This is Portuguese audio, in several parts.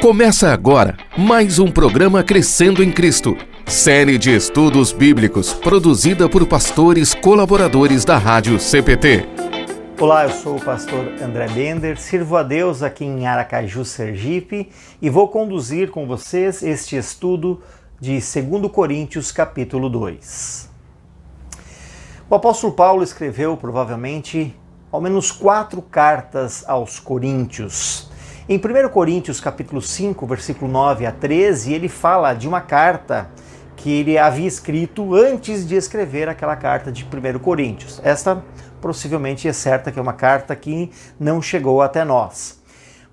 Começa agora mais um programa Crescendo em Cristo, série de estudos bíblicos produzida por pastores colaboradores da Rádio CPT. Olá, eu sou o pastor André Bender, sirvo a Deus aqui em Aracaju, Sergipe, e vou conduzir com vocês este estudo de 2 Coríntios capítulo 2. O apóstolo Paulo escreveu provavelmente ao menos 4 cartas aos Coríntios. Em 1 Coríntios capítulo 5, versículo 9 a 13, ele fala de uma carta que ele havia escrito antes de escrever aquela carta de 1 Coríntios. Esta possivelmente é certa que é uma carta que não chegou até nós.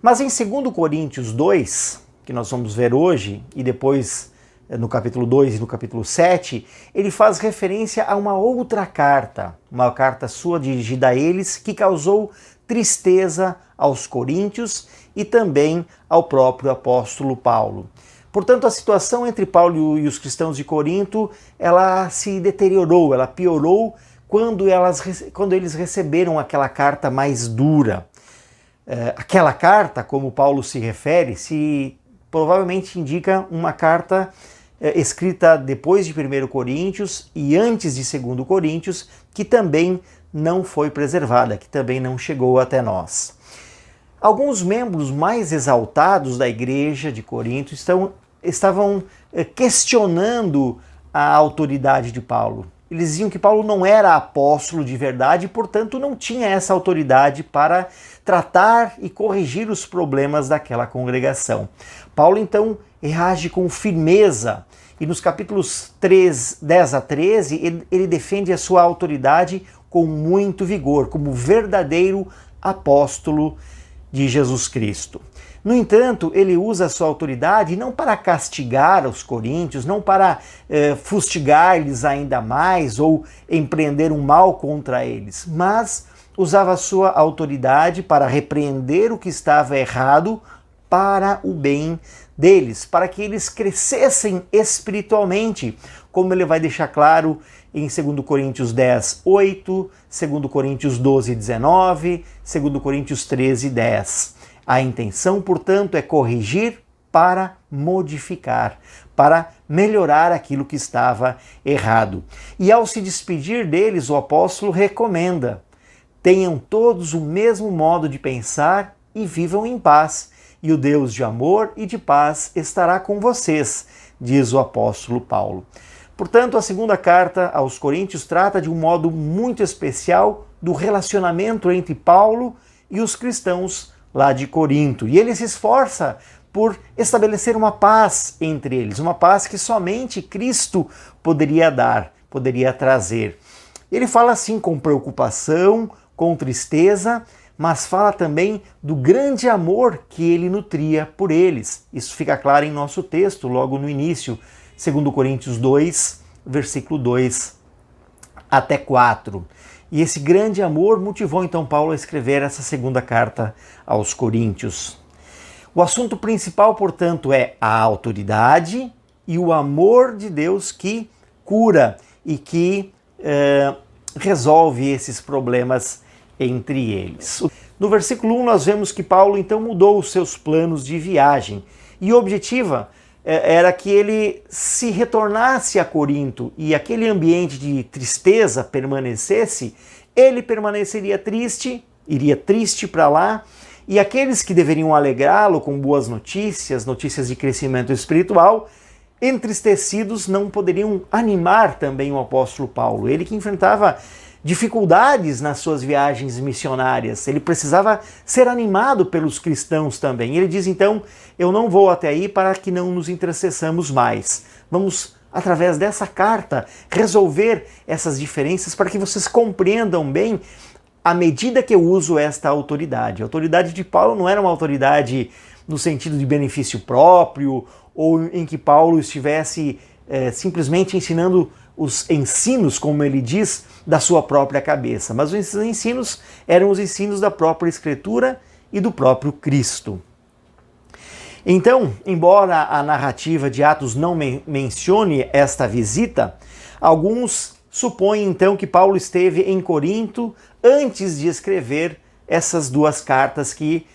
Mas em 2 Coríntios 2, que nós vamos ver hoje, e depois no capítulo 2 e no capítulo 7, ele faz referência a uma outra carta, uma carta sua dirigida a eles, que causou tristeza aos coríntios e também ao próprio apóstolo Paulo. Portanto, a situação entre Paulo e os cristãos de Corinto, ela se deteriorou, ela piorou quando eles receberam aquela carta mais dura. Aquela carta, como Paulo se refere, provavelmente indica uma carta escrita depois de 1 Coríntios e antes de 2 Coríntios, que também não foi preservada, que também não chegou até nós. Alguns membros mais exaltados da igreja de Corinto estavam questionando a autoridade de Paulo. Eles diziam que Paulo não era apóstolo de verdade e, portanto, não tinha essa autoridade para tratar e corrigir os problemas daquela congregação. Paulo, então, reage com firmeza e nos capítulos 10 a 13, ele defende a sua autoridade com muito vigor, como verdadeiro apóstolo de Jesus Cristo. No entanto, ele usa a sua autoridade não para castigar os coríntios, não para fustigar-lhes ainda mais ou empreender um mal contra eles, mas usava a sua autoridade para repreender o que estava errado para o bem deles, para que eles crescessem espiritualmente, como ele vai deixar claro em 2 Coríntios 10, 8, 2 Coríntios 12, 19, 2 Coríntios 13, 10. A intenção, portanto, é corrigir para modificar, para melhorar aquilo que estava errado. E ao se despedir deles, o apóstolo recomenda: tenham todos o mesmo modo de pensar e vivam em paz, e o Deus de amor e de paz estará com vocês, diz o apóstolo Paulo. Portanto, a segunda carta aos Coríntios trata de um modo muito especial do relacionamento entre Paulo e os cristãos lá de Corinto. E ele se esforça por estabelecer uma paz entre eles, uma paz que somente Cristo poderia dar, poderia trazer. Ele fala assim com preocupação, com tristeza, mas fala também do grande amor que ele nutria por eles. Isso fica claro em nosso texto, logo no início, 2 Coríntios 2, versículo 2 até 4. E esse grande amor motivou então Paulo a escrever essa segunda carta aos Coríntios. O assunto principal, portanto, é a autoridade e o amor de Deus que cura e que resolve esses problemas entre eles. No versículo 1 nós vemos que Paulo então mudou os seus planos de viagem e o objetivo era que ele se retornasse a Corinto e aquele ambiente de tristeza permanecesse, ele permaneceria triste, iria triste para lá, e aqueles que deveriam alegrá-lo com boas notícias, notícias de crescimento espiritual, entristecidos não poderiam animar também o apóstolo Paulo. Ele que enfrentava dificuldades nas suas viagens missionárias, ele precisava ser animado pelos cristãos também. Ele diz então: eu não vou até aí para que não nos entristeçamos mais. Vamos, através dessa carta, resolver essas diferenças para que vocês compreendam bem à medida que eu uso esta autoridade. A autoridade de Paulo não era uma autoridade no sentido de benefício próprio ou em que Paulo estivesse simplesmente ensinando os ensinos, como ele diz, da sua própria cabeça, mas os ensinos eram os ensinos da própria Escritura e do próprio Cristo. Então, embora a narrativa de Atos não mencione esta visita, alguns supõem então que Paulo esteve em Corinto antes de escrever essas duas cartas que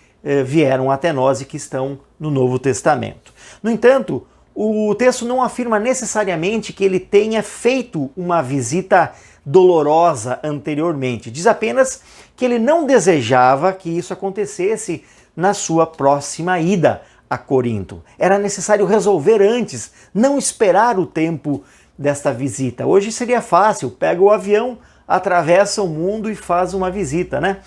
vieram até nós e que estão no Novo Testamento. No entanto, o texto não afirma necessariamente que ele tenha feito uma visita dolorosa anteriormente. Diz apenas que ele não desejava que isso acontecesse na sua próxima ida a Corinto. Era necessário resolver antes, não esperar o tempo desta visita. Hoje seria fácil, pega o avião, atravessa o mundo e faz uma visita, né?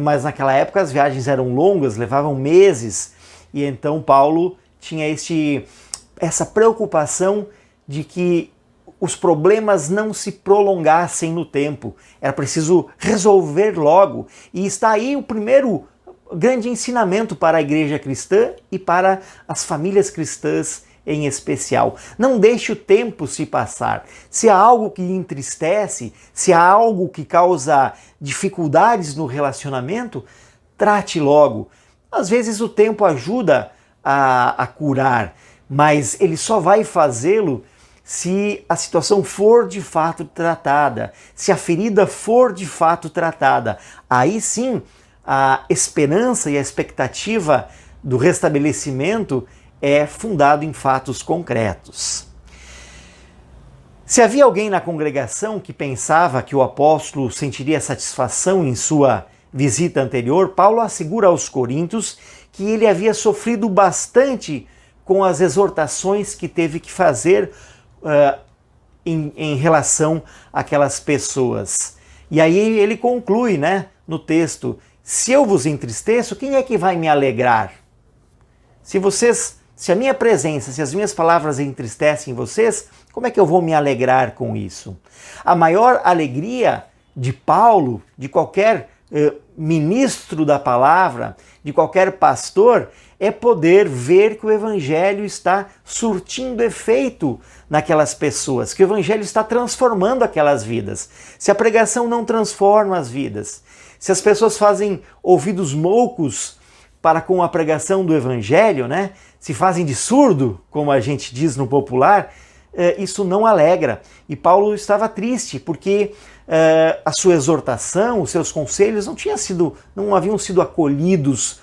Mas naquela época as viagens eram longas, levavam meses, e então Paulo tinha essa preocupação de que os problemas não se prolongassem no tempo. Era preciso resolver logo. E está aí o primeiro grande ensinamento para a igreja cristã e para as famílias cristãs em especial. Não deixe o tempo se passar. Se há algo que entristece, se há algo que causa dificuldades no relacionamento, trate logo. Às vezes o tempo ajuda a curar, mas ele só vai fazê-lo se a situação for de fato tratada, se a ferida for de fato tratada. Aí sim, a esperança e a expectativa do restabelecimento é fundado em fatos concretos. Se havia alguém na congregação que pensava que o apóstolo sentiria satisfação em sua visita anterior, Paulo assegura aos coríntios que ele havia sofrido bastante com as exortações que teve que fazer em relação àquelas pessoas. E aí ele conclui, né, no texto: se eu vos entristeço, quem é que vai me alegrar? Se a minha presença, se as minhas palavras entristecem vocês, como é que eu vou me alegrar com isso? A maior alegria de Paulo, de qualquer ministro da palavra, de qualquer pastor, é poder ver que o evangelho está surtindo efeito naquelas pessoas, que o evangelho está transformando aquelas vidas. Se a pregação não transforma as vidas, se as pessoas fazem ouvidos moucos para com a pregação do evangelho, né? Se fazem de surdo, como a gente diz no popular, isso não alegra. E Paulo estava triste porque a sua exortação, os seus conselhos não haviam sido acolhidos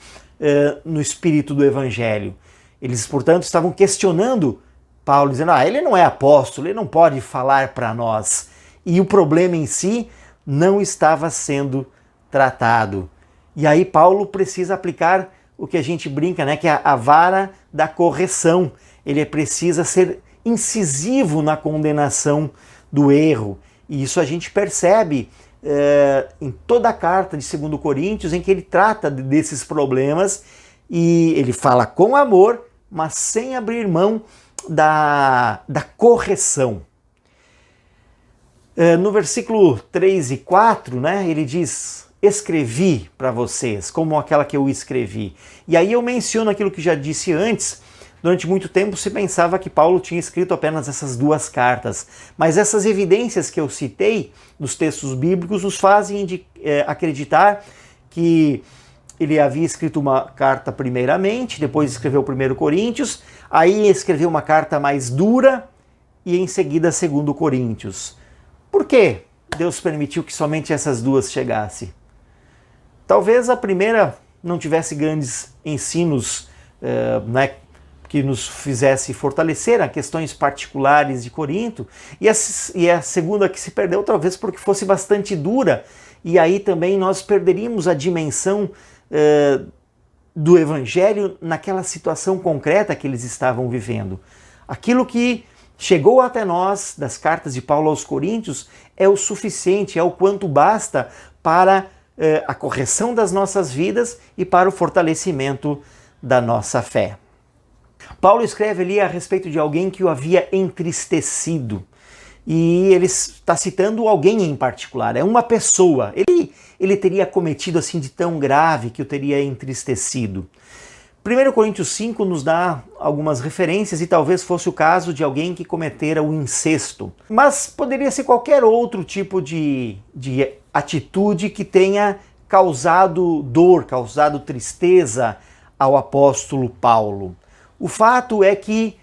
no espírito do evangelho. Eles, portanto, estavam questionando Paulo, dizendo: ele não é apóstolo, ele não pode falar para nós. E o problema em si não estava sendo tratado. E aí Paulo precisa aplicar o que a gente brinca, né, que é a vara da correção. Ele precisa ser incisivo na condenação do erro. E isso a gente percebe em toda a carta de 2 Coríntios, em que ele trata desses problemas e ele fala com amor, mas sem abrir mão da correção. No versículo 3 e 4, né, ele diz: escrevi para vocês, como aquela que eu escrevi. E aí eu menciono aquilo que já disse antes. Durante muito tempo se pensava que Paulo tinha escrito apenas essas 2 cartas, mas essas evidências que eu citei dos textos bíblicos nos fazem acreditar que ele havia escrito uma carta primeiramente, depois escreveu 1 Coríntios, aí escreveu uma carta mais dura e em seguida 2 Coríntios. Por que Deus permitiu que somente essas 2 chegassem? Talvez a primeira não tivesse grandes ensinos, que nos fizesse fortalecer a questões particulares de Corinto, e a segunda que se perdeu talvez porque fosse bastante dura, e aí também nós perderíamos a dimensão do evangelho naquela situação concreta que eles estavam vivendo. Aquilo que chegou até nós das cartas de Paulo aos Coríntios é o suficiente, é o quanto basta para a correção das nossas vidas e para o fortalecimento da nossa fé. Paulo escreve ali a respeito de alguém que o havia entristecido. E ele está citando alguém em particular, é uma pessoa. Ele teria cometido assim de tão grave que o teria entristecido. 1 Coríntios 5 nos dá algumas referências e talvez fosse o caso de alguém que cometera o incesto. Mas poderia ser qualquer outro tipo de atitude que tenha causado dor, causado tristeza ao apóstolo Paulo. O fato é que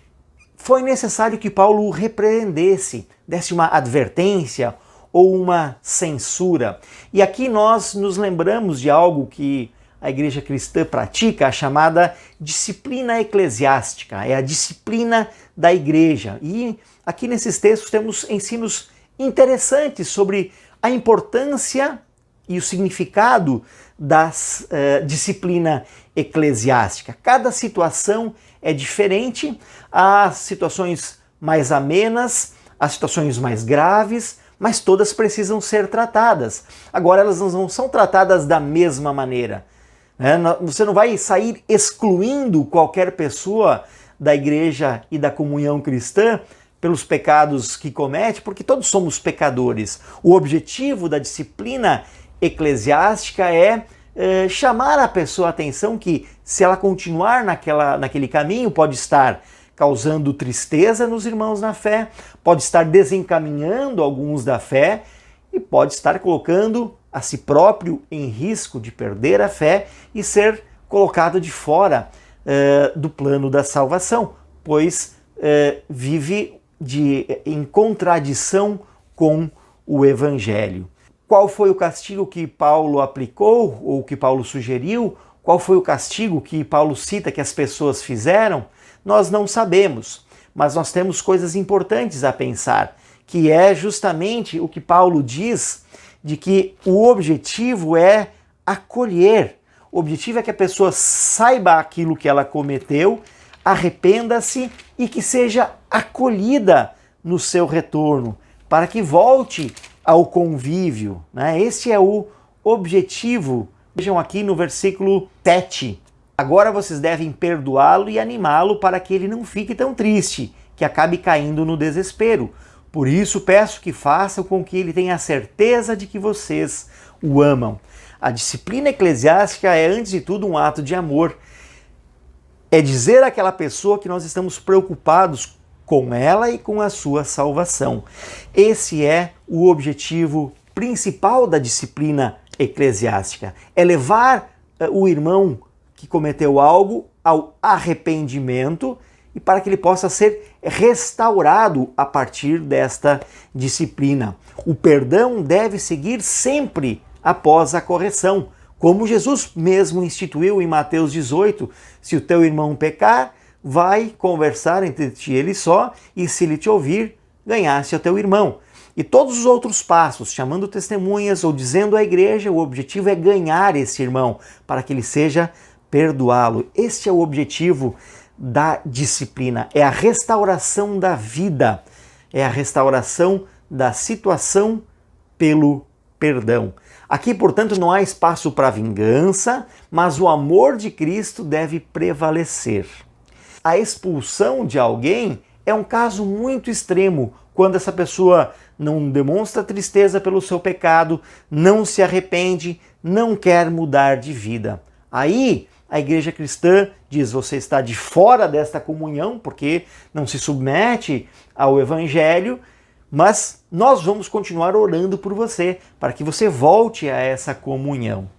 foi necessário que Paulo o repreendesse, desse uma advertência ou uma censura. E aqui nós nos lembramos de algo que a igreja cristã pratica a chamada disciplina eclesiástica, é a disciplina da igreja. E aqui nesses textos temos ensinos interessantes sobre a importância e o significado da disciplina eclesiástica. Cada situação é diferente, há situações mais amenas, há situações mais graves, mas todas precisam ser tratadas. Agora, elas não são tratadas da mesma maneira. Você não vai sair excluindo qualquer pessoa da igreja e da comunhão cristã pelos pecados que comete, porque todos somos pecadores. O objetivo da disciplina eclesiástica é chamar a pessoa a atenção que, se ela continuar naquele caminho, pode estar causando tristeza nos irmãos na fé, pode estar desencaminhando alguns da fé e pode estar colocando a si próprio em risco de perder a fé e ser colocado de fora do plano da salvação, pois vive em contradição com o Evangelho. Qual foi o castigo que Paulo aplicou ou que Paulo sugeriu? Qual foi o castigo que Paulo cita que as pessoas fizeram? Nós não sabemos, mas nós temos coisas importantes a pensar, que é justamente o que Paulo diz de que o objetivo é acolher. O objetivo é que a pessoa saiba aquilo que ela cometeu, arrependa-se e que seja acolhida no seu retorno, para que volte ao convívio. Esse é o objetivo. Vejam aqui no versículo 7. Agora vocês devem perdoá-lo e animá-lo para que ele não fique tão triste, que acabe caindo no desespero. Por isso peço que façam com que ele tenha a certeza de que vocês o amam. A disciplina eclesiástica é, antes de tudo, um ato de amor. É dizer àquela pessoa que nós estamos preocupados com ela e com a sua salvação. Esse é o objetivo principal da disciplina eclesiástica. É levar o irmão que cometeu algo ao arrependimento e para que ele possa ser restaurado a partir desta disciplina. O perdão deve seguir sempre após a correção, como Jesus mesmo instituiu em Mateus 18, se o teu irmão pecar, vai conversar entre ti e ele só, e se ele te ouvir, ganhaste o teu irmão. E todos os outros passos, chamando testemunhas ou dizendo à igreja, o objetivo é ganhar esse irmão, para que ele seja perdoá-lo. Este é o objetivo da disciplina, é a restauração da vida, é a restauração da situação pelo perdão. Aqui, portanto, não há espaço para vingança, mas o amor de Cristo deve prevalecer. A expulsão de alguém é um caso muito extremo, quando essa pessoa não demonstra tristeza pelo seu pecado, não se arrepende, não quer mudar de vida. Aí, a igreja cristã diz, você está de fora desta comunhão, porque não se submete ao Evangelho, mas nós vamos continuar orando por você, para que você volte a essa comunhão.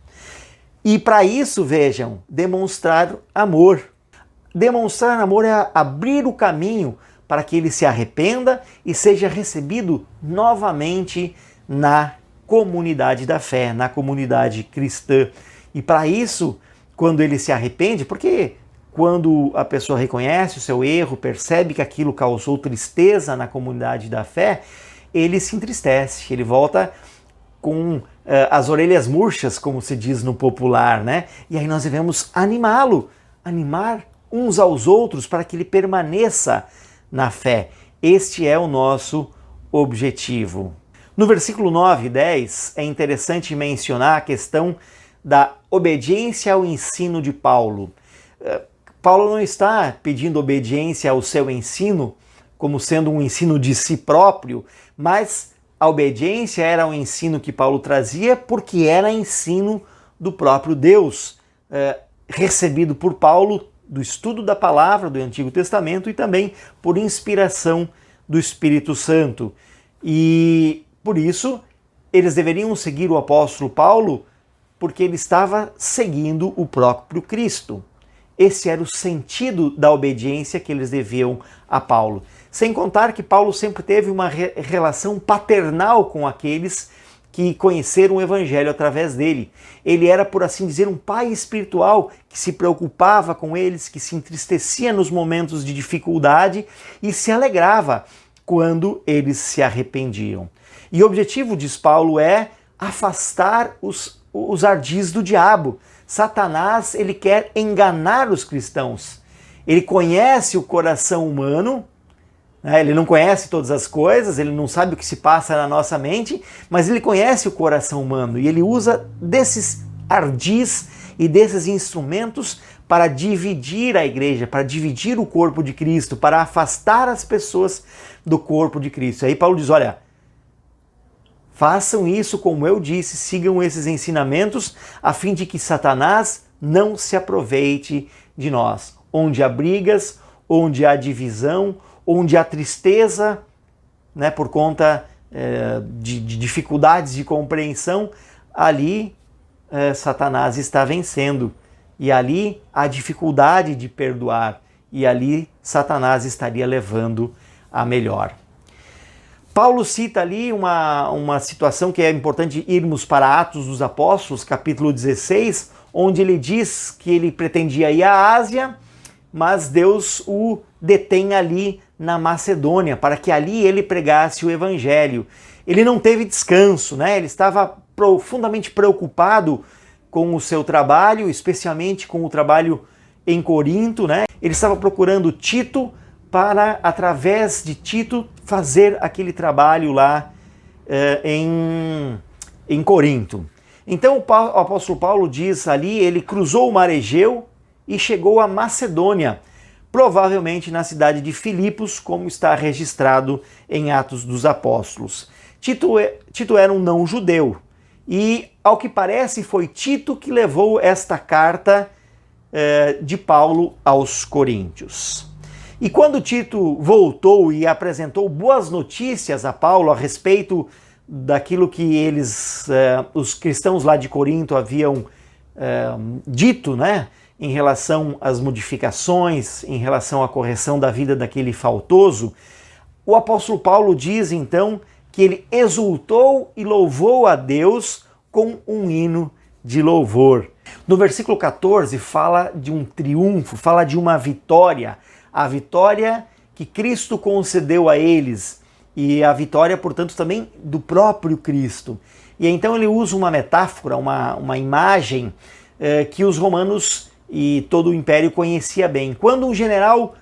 E para isso, vejam, demonstrar amor. Demonstrar amor é abrir o caminho para que ele se arrependa e seja recebido novamente na comunidade da fé, na comunidade cristã. E para isso, quando ele se arrepende, porque quando a pessoa reconhece o seu erro, percebe que aquilo causou tristeza na comunidade da fé, ele se entristece, ele volta com as orelhas murchas, como se diz no popular, né? E aí nós devemos animá-lo, animar uns aos outros para que ele permaneça na fé. Este é o nosso objetivo. No versículo 9 e 10 é interessante mencionar a questão da obediência ao ensino de Paulo. Paulo não está pedindo obediência ao seu ensino como sendo um ensino de si próprio, mas a obediência era um ensino que Paulo trazia porque era ensino do próprio Deus, recebido por Paulo do estudo da palavra do Antigo Testamento e também por inspiração do Espírito Santo. E por isso eles deveriam seguir o apóstolo Paulo porque ele estava seguindo o próprio Cristo. Esse era o sentido da obediência que eles deviam a Paulo. Sem contar que Paulo sempre teve uma relação paternal com aqueles que conheceram o Evangelho através dele. Ele era, por assim dizer, um pai espiritual que se preocupava com eles, que se entristecia nos momentos de dificuldade e se alegrava quando eles se arrependiam. E o objetivo, diz Paulo, é afastar os ardis do diabo. Satanás, ele quer enganar os cristãos. Ele conhece o coração humano, ele não conhece todas as coisas, ele não sabe o que se passa na nossa mente, mas ele conhece o coração humano e ele usa desses ardis e desses instrumentos para dividir a igreja, para dividir o corpo de Cristo, para afastar as pessoas do corpo de Cristo. Aí Paulo diz, olha, façam isso como eu disse, sigam esses ensinamentos, a fim de que Satanás não se aproveite de nós. Onde há brigas, onde há divisão, onde há tristeza, por conta de dificuldades de compreensão, ali Satanás está vencendo. E ali há dificuldade de perdoar. E ali Satanás estaria levando a melhor. Paulo cita ali uma situação que é importante irmos para Atos dos Apóstolos, capítulo 16, onde ele diz que ele pretendia ir à Ásia, mas Deus o detém ali na Macedônia, para que ali ele pregasse o Evangelho. Ele não teve descanso, ele estava profundamente preocupado com o seu trabalho, especialmente com o trabalho em Corinto. Ele estava procurando Tito para, através de Tito, fazer aquele trabalho lá em Corinto. Então o apóstolo Paulo diz ali, ele cruzou o mar Egeu e chegou a Macedônia, provavelmente na cidade de Filipos, como está registrado em Atos dos Apóstolos. Tito era um não-judeu e, ao que parece, foi Tito que levou esta carta de Paulo aos Coríntios. E quando Tito voltou e apresentou boas notícias a Paulo a respeito daquilo que os cristãos lá de Corinto haviam dito, em relação às modificações, em relação à correção da vida daquele faltoso, o apóstolo Paulo diz então que ele exultou e louvou a Deus com um hino de louvor. No versículo 14 fala de um triunfo, fala de uma vitória, a vitória que Cristo concedeu a eles e a vitória, portanto, também do próprio Cristo. E então ele usa uma metáfora, uma imagem que os romanos e todo o império conhecia bem. Quando um general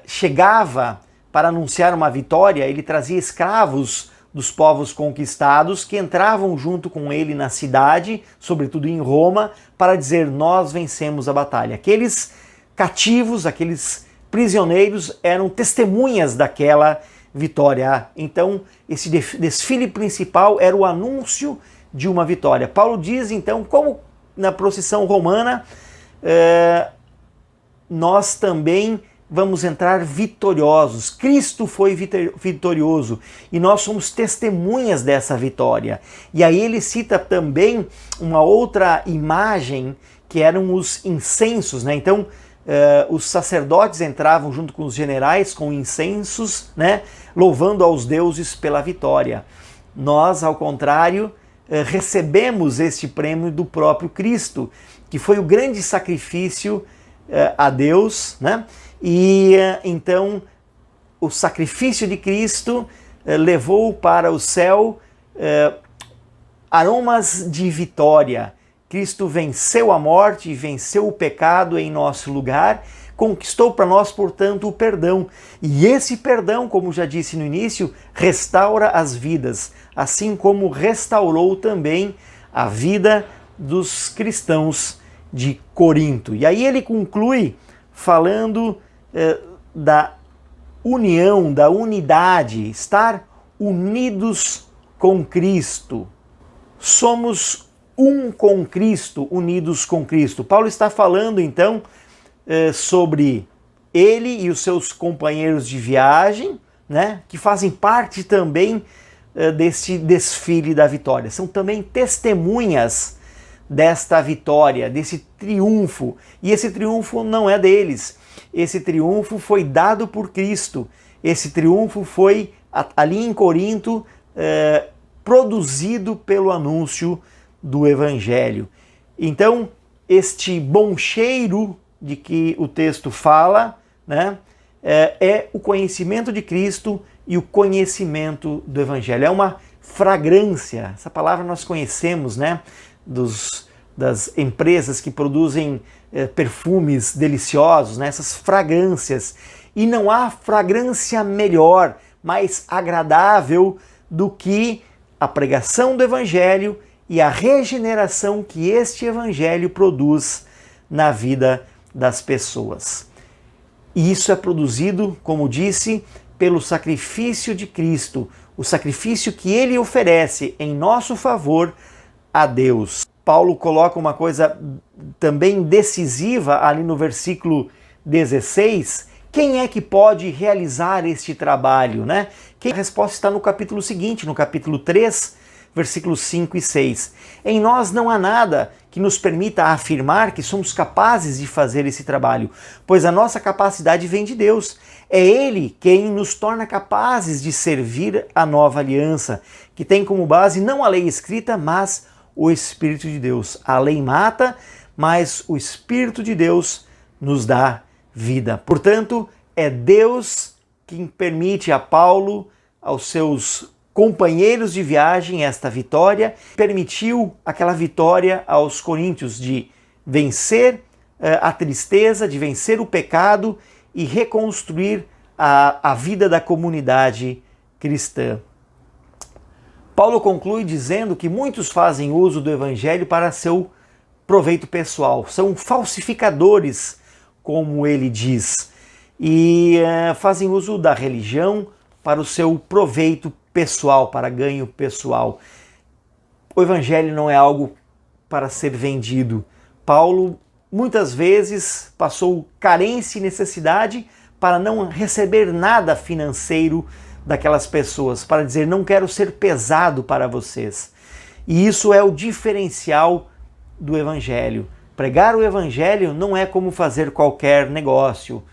chegava para anunciar uma vitória, ele trazia escravos dos povos conquistados que entravam junto com ele na cidade, sobretudo em Roma, para dizer: nós vencemos a batalha. Aqueles cativos, aqueles prisioneiros eram testemunhas daquela vitória. Então, esse desfile principal era o anúncio de uma vitória. Paulo diz, então, como na procissão romana, nós também vamos entrar vitoriosos. Cristo foi vitorioso e nós somos testemunhas dessa vitória. E aí ele cita também uma outra imagem que eram os incensos, Então, os sacerdotes entravam junto com os generais com incensos, louvando aos deuses pela vitória. Nós, ao contrário, recebemos este prêmio do próprio Cristo, que foi o grande sacrifício a Deus, E então o sacrifício de Cristo levou para o céu aromas de vitória. Cristo venceu a morte e venceu o pecado em nosso lugar, conquistou para nós, portanto, o perdão. E esse perdão, como já disse no início, restaura as vidas, assim como restaurou também a vida dos cristãos de Corinto. E aí ele conclui falando da união, da unidade, estar unidos com Cristo. Somos um com Cristo, unidos com Cristo. Paulo está falando então sobre ele e os seus companheiros de viagem, que fazem parte também desse desfile da vitória. São também testemunhas desta vitória, desse triunfo. E esse triunfo não é deles. Esse triunfo foi dado por Cristo. Esse triunfo foi ali em Corinto produzido pelo anúncio do Evangelho. Então, este bom cheiro de que o texto fala, né, é o conhecimento de Cristo e o conhecimento do Evangelho. É uma fragrância, essa palavra nós conhecemos, né, das empresas que produzem perfumes deliciosos, né, essas fragrâncias. E não há fragrância melhor, mais agradável do que a pregação do Evangelho e a regeneração que este Evangelho produz na vida das pessoas. E isso é produzido, como disse, pelo sacrifício de Cristo, o sacrifício que Ele oferece em nosso favor a Deus. Paulo coloca uma coisa também decisiva ali no versículo 16. Quem é que pode realizar este trabalho, né? A resposta está no capítulo seguinte, no capítulo 3, versículos 5 e 6. Em nós não há nada que nos permita afirmar que somos capazes de fazer esse trabalho, pois a nossa capacidade vem de Deus. É Ele quem nos torna capazes de servir a nova aliança, que tem como base não a lei escrita, mas o Espírito de Deus. A lei mata, mas o Espírito de Deus nos dá vida. Portanto, é Deus quem permite a Paulo, aos seus companheiros de viagem, esta vitória. Permitiu aquela vitória aos coríntios de vencer a tristeza, de vencer o pecado e reconstruir a vida da comunidade cristã. Paulo conclui dizendo que muitos fazem uso do Evangelho para seu proveito pessoal. São falsificadores, como ele diz, e fazem uso da religião para o seu proveito pessoal, para ganho pessoal. O Evangelho não é algo para ser vendido. Paulo muitas vezes passou carência e necessidade para não receber nada financeiro daquelas pessoas, para dizer, não quero ser pesado para vocês. E isso é o diferencial do Evangelho. Pregar o Evangelho não é como fazer qualquer negócio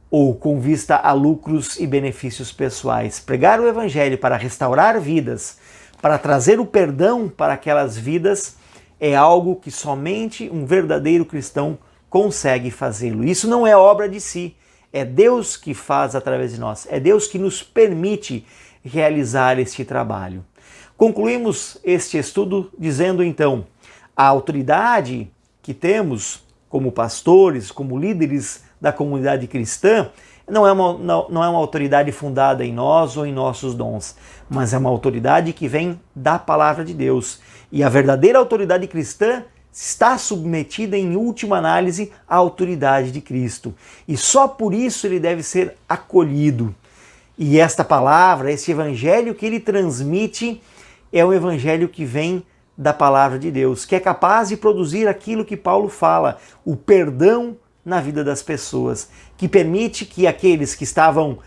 ou com vista a lucros e benefícios pessoais. Pregar o Evangelho para restaurar vidas, para trazer o perdão para aquelas vidas, é algo que somente um verdadeiro cristão consegue fazê-lo. Isso não é obra de si. É Deus que faz através de nós, é Deus que nos permite realizar este trabalho. Concluímos este estudo dizendo então, a autoridade que temos como pastores, como líderes da comunidade cristã, não é uma autoridade fundada em nós ou em nossos dons, mas é uma autoridade que vem da palavra de Deus. E a verdadeira autoridade cristã está submetida, em última análise, à autoridade de Cristo. E só por isso ele deve ser acolhido. E esta palavra, esse evangelho que ele transmite, é um evangelho que vem da palavra de Deus, que é capaz de produzir aquilo que Paulo fala, o perdão na vida das pessoas, que permite que aqueles que estavam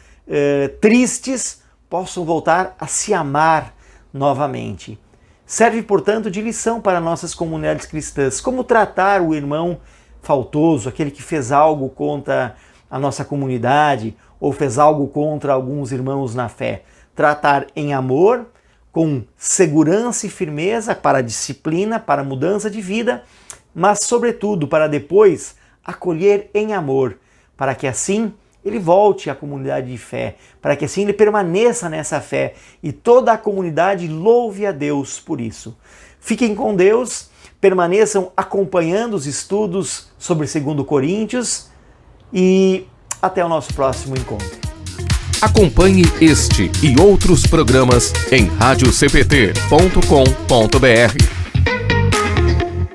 tristes possam voltar a se amar novamente. Serve, portanto, de lição para nossas comunidades cristãs. Como tratar o irmão faltoso, aquele que fez algo contra a nossa comunidade ou fez algo contra alguns irmãos na fé. Tratar em amor, com segurança e firmeza para a disciplina, para a mudança de vida, mas, sobretudo, para depois acolher em amor, para que assim ele volte à comunidade de fé, para que assim ele permaneça nessa fé e toda a comunidade louve a Deus por isso. Fiquem com Deus, permaneçam acompanhando os estudos sobre 2 Coríntios e até o nosso próximo encontro. Acompanhe este e outros programas em radiocpt.com.br.